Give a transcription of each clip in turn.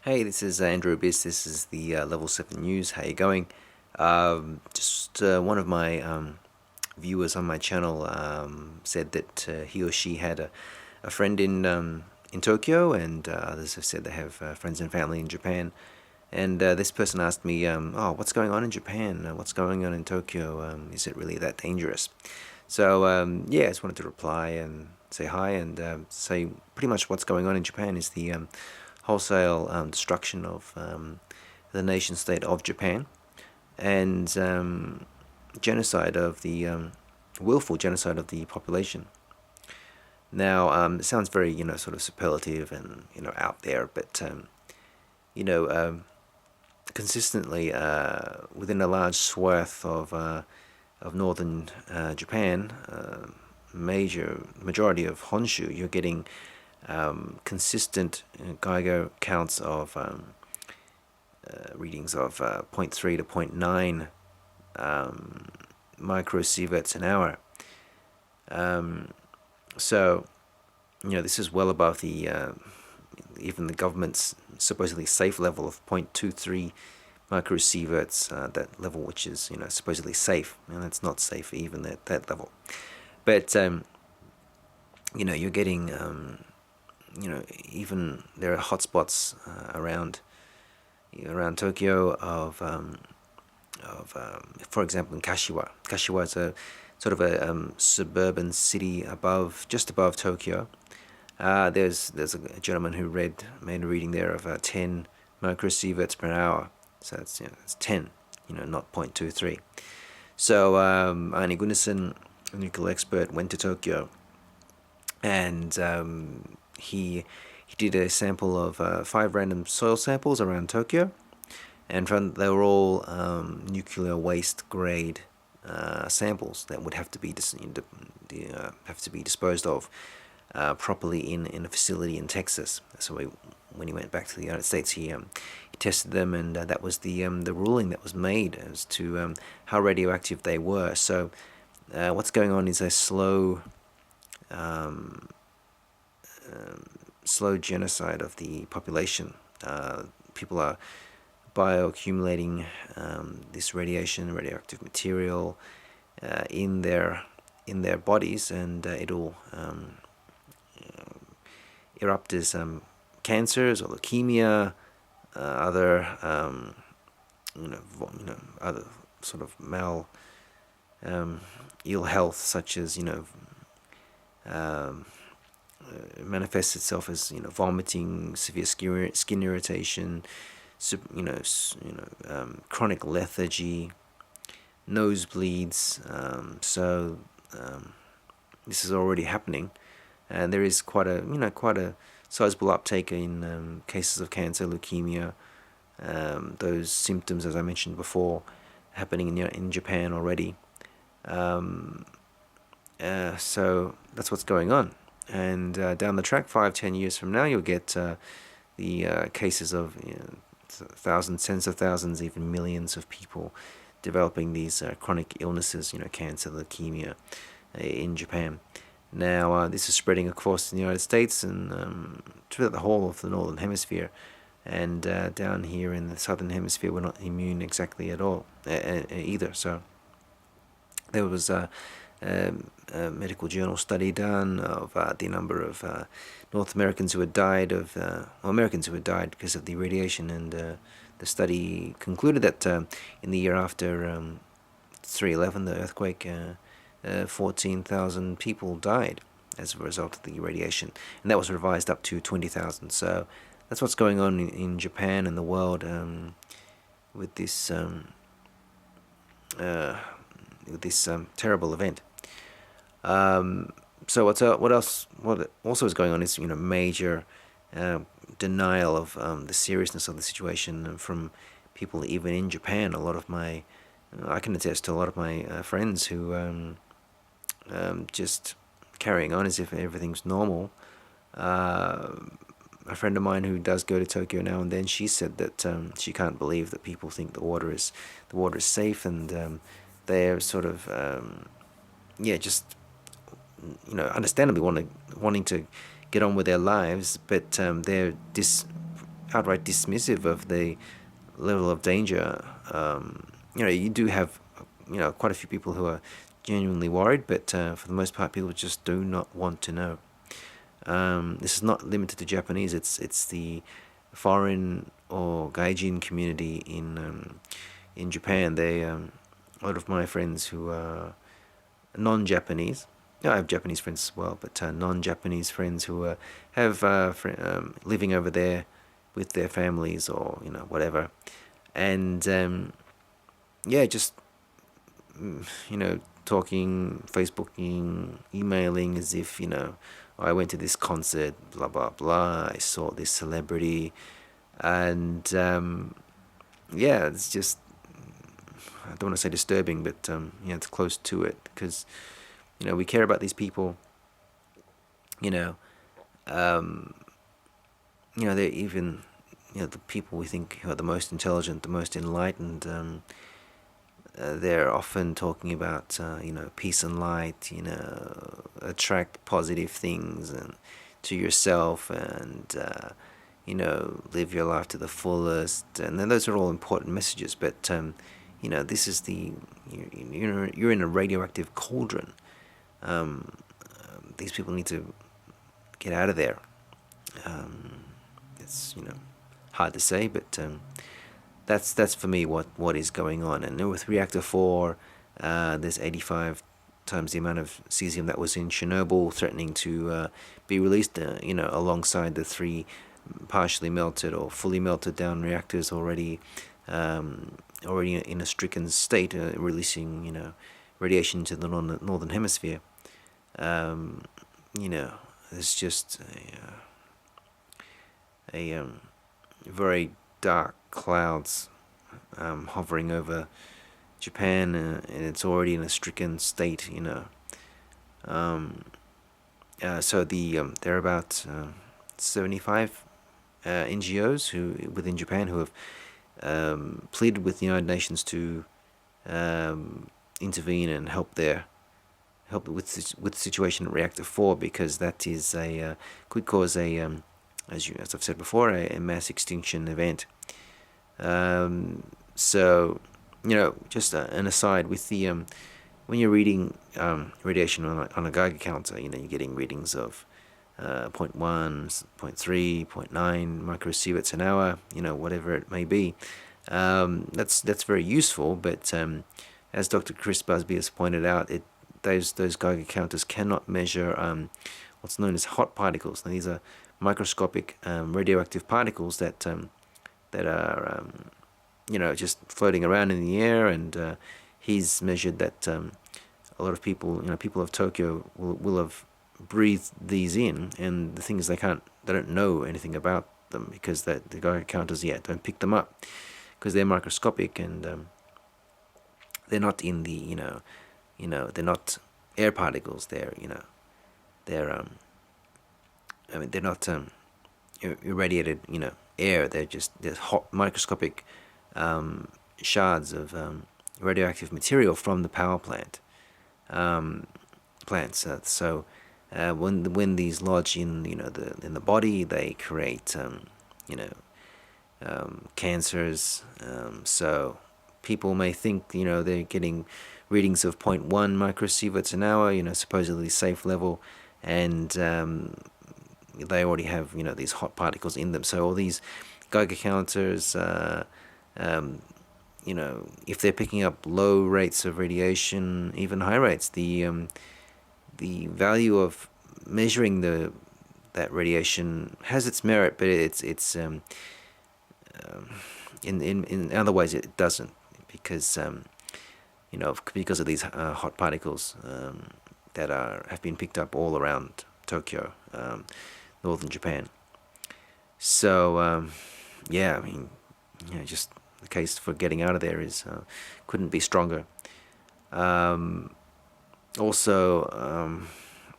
Hey, this is Andrew Abyss. This is the Level 7 News. How you going? Just one of my viewers on my channel said that he or she had a friend in Tokyo, and others have said they have friends and family in Japan. And this person asked me, "Oh, what's going on in Japan? What's going on in Tokyo? Is it really that dangerous?" So yeah, I just wanted to reply and say hi and say pretty much what's going on in Japan is the wholesale destruction of the nation state of Japan and genocide of the willful genocide of the population. Now, it sounds very, sort of superlative and, out there, but, you know, um, consistently within a large swath of northern Japan, majority of Honshu, you're getting consistent Geiger counts of readings of zero point 0.3 to zero point 0.9 microsieverts an hour. So, this is well above the even the government's supposedly safe level of 0.23 microsieverts, that level which is supposedly safe, and it's not safe even at that level. But you're getting even there are hotspots around Tokyo for example, in Kashiwa. Kashiwa is a sort of a suburban city just above Tokyo. There's a gentleman who made a reading there of 10 microsieverts per hour. So it's 10, not 0.23. So Arne Gunnarsson, a nuclear expert, went to Tokyo, and he did a sample of 5 random soil samples around Tokyo, and found they were all nuclear waste grade samples that would have to be disposed of properly in a facility in Texas. So when he went back to the United States, he tested them, and that was the ruling that was made as to how radioactive they were. So what's going on is a slow genocide of the population. People are bioaccumulating this radioactive material in their bodies, and it'll erupt as cancers or leukemia, other other sort of ill health, such as manifests itself as vomiting, severe skin irritation, chronic lethargy, nosebleeds. So this is already happening, and there is quite a sizable uptake in cases of cancer, leukemia. Those symptoms, as I mentioned before, happening in Japan already. So that's what's going on. And down the track, 5-10 years from now, you'll get the cases of thousands, tens of thousands, even millions of people developing these chronic illnesses, cancer, leukemia, in Japan. Now, this is spreading across the United States and throughout the whole of the Northern Hemisphere. And down here in the Southern Hemisphere, we're not immune exactly at all, either. So there was a medical journal study done of the number of North Americans who had died Americans who had died because of the radiation, and the study concluded that in the year after 3/11, the earthquake, 14,000 people died as a result of the radiation, and that was revised up to 20,000. So that's what's going on in Japan and the world with this terrible event. So what also is going on is major denial of the seriousness of the situation from people even in Japan. I can attest to a lot of my friends who just carrying on as if everything's normal. A friend of mine who does go to Tokyo now and then, she said that she can't believe that people think the water is safe, and they're sort of just understandably wanting to get on with their lives, but they're outright dismissive of the level of danger. You do have, quite a few people who are genuinely worried, but for the most part, people just do not want to know. This is not limited to Japanese. It's the foreign or gaijin community in Japan. A lot of my friends who are non-Japanese. I have Japanese friends as well, but non-Japanese friends who have living over there with their families or whatever, and yeah, just talking, Facebooking, emailing as if I went to this concert, blah blah blah. I saw this celebrity, and yeah, it's just, I don't want to say disturbing, but it's close to it because we care about these people. You know, they're even the people we think who are the most intelligent, the most enlightened. They're often talking about peace and light. Attract positive things and to yourself, and live your life to the fullest. And then those are all important messages. But this is you're in a radioactive cauldron. These people need to get out of there. It's hard to say, but that's for me what is going on. And with reactor 4, there's 85 times the amount of cesium that was in Chernobyl, threatening to be released. Alongside the 3 partially melted or fully melted down reactors already in a stricken state, releasing radiation to the northern hemisphere. There's just a very dark clouds hovering over Japan, and it's already in a stricken state. So there are about 75 NGOs within Japan who have pleaded with the United Nations to intervene and help with the situation at Reactor 4, because that is could cause as I've said before, a mass extinction event. So just an aside with the when you're reading radiation on a Geiger counter, you're getting readings of 0.1, 0.3, 0.9 microsieverts an hour, whatever it may be. That's very useful, but as Dr. Chris Busby has pointed out, those Geiger counters cannot measure what's known as hot particles. Now, these are microscopic radioactive particles that are just floating around in the air, and he's measured that a lot of people of Tokyo will have breathed these in, and the thing is they don't know anything about them because the Geiger counters yet don't pick them up because they're microscopic, and they're not in the they're not air particles. They're they're not irradiated air. They're hot microscopic shards of radioactive material from the power plants. So when these lodge in in the body, they create cancers. So people may think they're getting readings of 0.1 microsieverts an hour, supposedly safe level, and they already have these hot particles in them. So all these Geiger counters, if they're picking up low rates of radiation, even high rates, the value of measuring that radiation has its merit, but it's in other ways it doesn't, because because of these hot particles that have been picked up all around Tokyo, northern Japan. So just the case for getting out of there is couldn't be stronger. Also,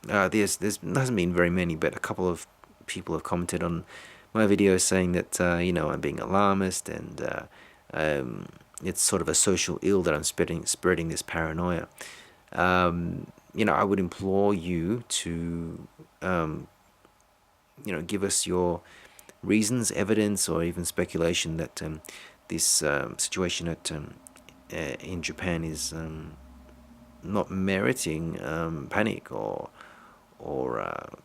there hasn't been very many, but a couple of people have commented on my videos saying that I'm being alarmist, and it's sort of a social ill that I'm spreading this paranoia. I would implore you to give us your reasons, evidence, or even speculation that this situation in Japan is not meriting panic or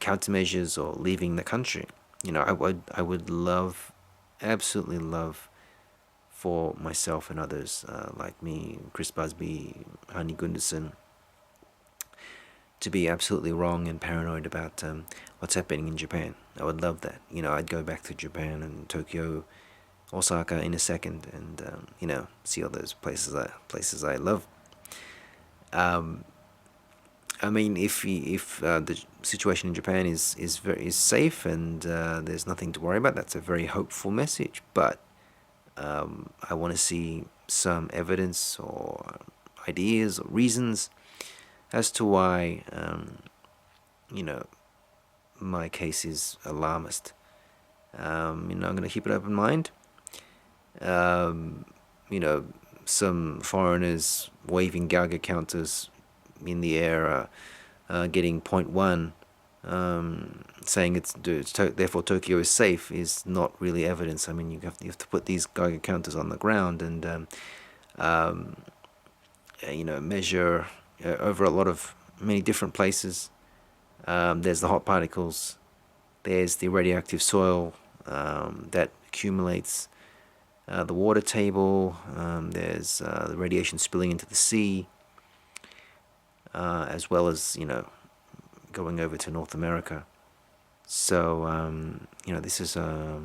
countermeasures or leaving the country. I would love, absolutely love, for myself and others like me, Chris Busby, Hani Gunderson, to be absolutely wrong and paranoid about what's happening in Japan. I would love that. I'd go back to Japan and Tokyo, Osaka in a second, and see all those places I love. Um, I mean, if the situation in Japan is safe and there's nothing to worry about, that's a very hopeful message. But I want to see some evidence or ideas or reasons as to why my case is alarmist. I'm going to keep an open mind. Um, you know, some foreigners waving Geiger counters in the air, getting point one, saying therefore Tokyo is safe, is not really evidence. I mean, you have to put these Geiger counters on the ground and measure over many different places. There's the hot particles. There's the radioactive soil that accumulates the water table. There's the radiation spilling into the sea, as well as going over to North America. So this is for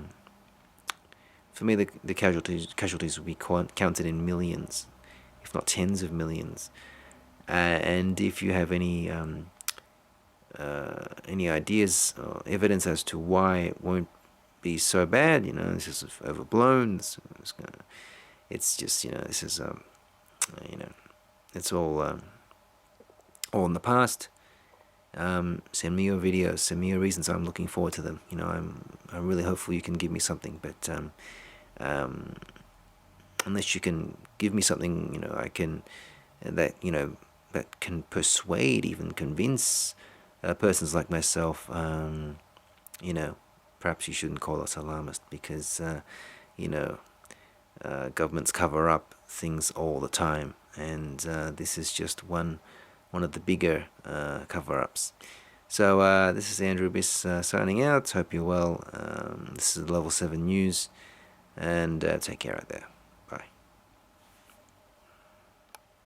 me, the casualties will be counted in millions, if not tens of millions. And if you have any ideas or evidence as to why it won't be so bad, this is overblown. It's just this is it's all in the past. Send me your videos. Send me your reasons. I'm looking forward to them. I'm really hopeful you can give me something. But unless you can give me something, I can that can persuade, even convince persons like myself. Perhaps you shouldn't call us alarmist because governments cover up things all the time, and this is just one of the bigger cover-ups. So this is Andrew Biss signing out. Hope you're well. This is Level 7 News, and take care out there.